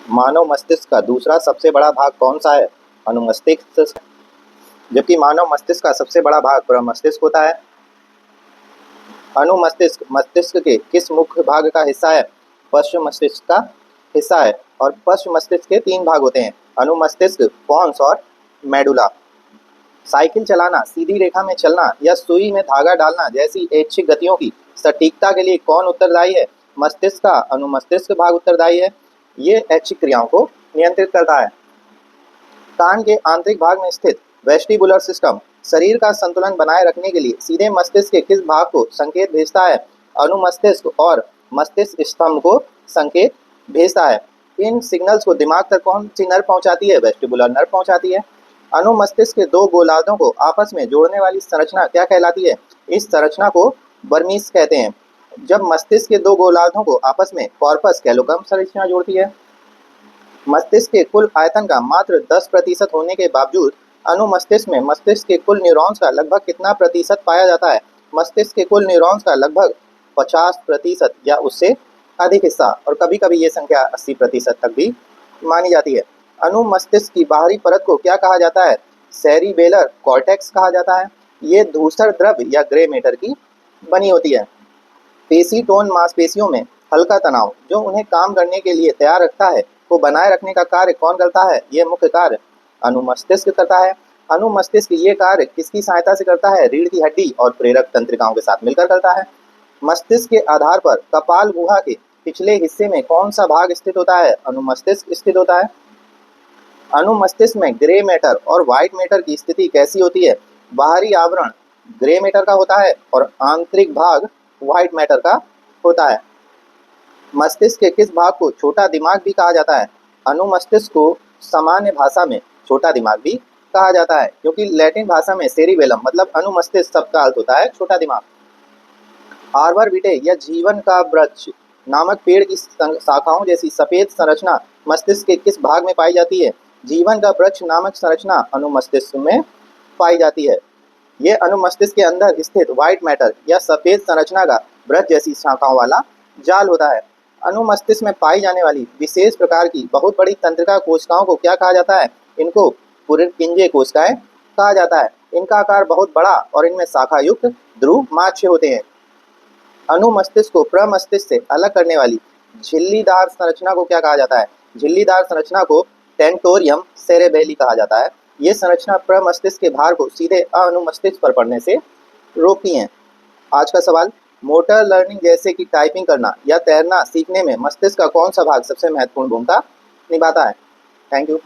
मानव मस्तिष्क का दूसरा सबसे बड़ा भाग कौन सा है? अनुमस्तिष्क। जबकि मानव मस्तिष्क का सबसे बड़ा भाग प्रमस्तिष्क होता है। अनुमस्तिष्क मस्तिष्क के किस मुख्य भाग का हिस्सा है? पश्च मस्तिष्क का हिस्सा है। और पश्च मस्तिष्क के 3 भाग होते हैं, अनुमस्तिष्क, पोन्स और मेडुला। साइकिल चलाना, सीधी रेखा में चलना या सुई में धागा डालना जैसी ऐच्छिक गतियों की सटीकता के लिए कौन उत्तरदायी है? मस्तिष्क का अनुमस्तिष्क भाग उत्तरदायी है। ये ऐच्छिक क्रियाओं को नियंत्रित करता है। कान के आंतरिक भाग में स्थित वेस्टिबुलर सिस्टम शरीर का संतुलन बनाए रखने के लिए सीधे मस्तिष्क के किस भाग को संकेत भेजता है? अनुमस्तिष्क और मस्तिष्क स्तंभ को संकेत भेजता है। इन सिग्नल्स को दिमाग तक कौन सी नर्व पहुंचाती है? वेस्टिबुलर नर्व पहुंचाती है। अनुमस्तिष्क के 2 गोलार्धों को आपस में जोड़ने वाली संरचना क्या कहलाती है? इस संरचना को बर्मीस कहते हैं। जब मस्तिष्क के 2 गोलार्धों को आपस में कॉर्पस कैलोकम संरचना जोड़ती है। मस्तिष्क के कुल आयतन का मात्र 10% होने के बावजूद अनुमस्तिष्क में मस्तिष्क के कुल न्यूरॉन्स का लगभग कितना प्रतिशत पाया जाता है? मस्तिष्क के कुल न्यूरॉन्स का लगभग 50% या उससे अधिक हिस्सा, और कभी कभी ये संख्या 80% तक भी मानी जाती है। अनुमस्तिष्क की बाहरी परत को क्या कहा जाता है? सेरिबेलर कॉर्टेक्स कहा जाता है। ये धूसर द्रव या ग्रे मैटर की बनी होती है। पेशी टोन मांसपेशियों में हल्का तनाव जो उन्हें काम करने के लिए तैयार रखता है को बनाए रखने का कार्य कौन करता है? ये मुख्य कार्य अनुमस्तिष्क करता है। अनुमस्तिष्क ये कार्य किसकी सहायता से करता है? रीढ़ की हड्डी और प्रेरक तंत्रिकाओं के साथ मिलकर करता है। मस्तिष्क के आधार पर कपाल गुहा के पिछले हिस्से में कौन सा भाग स्थित होता है? अनुमस्तिष्क स्थित होता है। अनुमस्तिष्क में ग्रे मैटर और व्हाइट मैटर की स्थिति कैसी होती है? बाहरी आवरण ग्रे मैटर का होता है और आंतरिक भाग व्हाइट मैटर का होता है। मस्तिष्क के किस भाग को छोटा दिमाग भी कहा जाता है? अनुमस्तिष्क को सामान्य भाषा में छोटा दिमाग भी कहा जाता है, क्योंकि लैटिन भाषा में सेरिबेलम मतलब अनुमस्तिष्क शब्द का अर्थ होता है छोटा दिमाग। आर्बर विटे या जीवन का वृक्ष नामक पेड़ की शाखाओं जैसी सफेद संरचना मस्तिष्क के किस भाग में पाई जाती है? जीवन का वृक्ष नामक संरचना अनुमस्तिष्क में पाई जाती है। ये अनुमस्तिष्क के अंदर स्थित व्हाइट मैटर या सफेद संरचना का वृक्ष जैसी शाखाओं वाला जाल होता है। अनुमस्तिष्क में पाई जाने वाली विशेष प्रकार की बहुत बड़ी तंत्रिका कोशिकाओं को क्या कहा जाता है? इनको पुरकिंजे कोशिकाएं कहा जाता है। इनका आकार बहुत बड़ा और इनमें शाखा युक्त ध्रुमाक्ष होते हैं। अनुमस्तिष्क को प्रमस्तिष्क से अलग करने वाली झिल्लीदार संरचना को क्या कहा जाता है? झिल्लीदार संरचना को टेंटोरियम सेरेबेली कहा जाता है। ये संरचना प्रमस्तिष्क के भार को सीधे अनुमस्तिष्क पर पड़ने से रोकती हैं। आज का सवाल, मोटर लर्निंग जैसे कि टाइपिंग करना या तैरना सीखने में मस्तिष्क का कौन सा भाग सबसे महत्वपूर्ण भूमिका निभाता है? Thank you.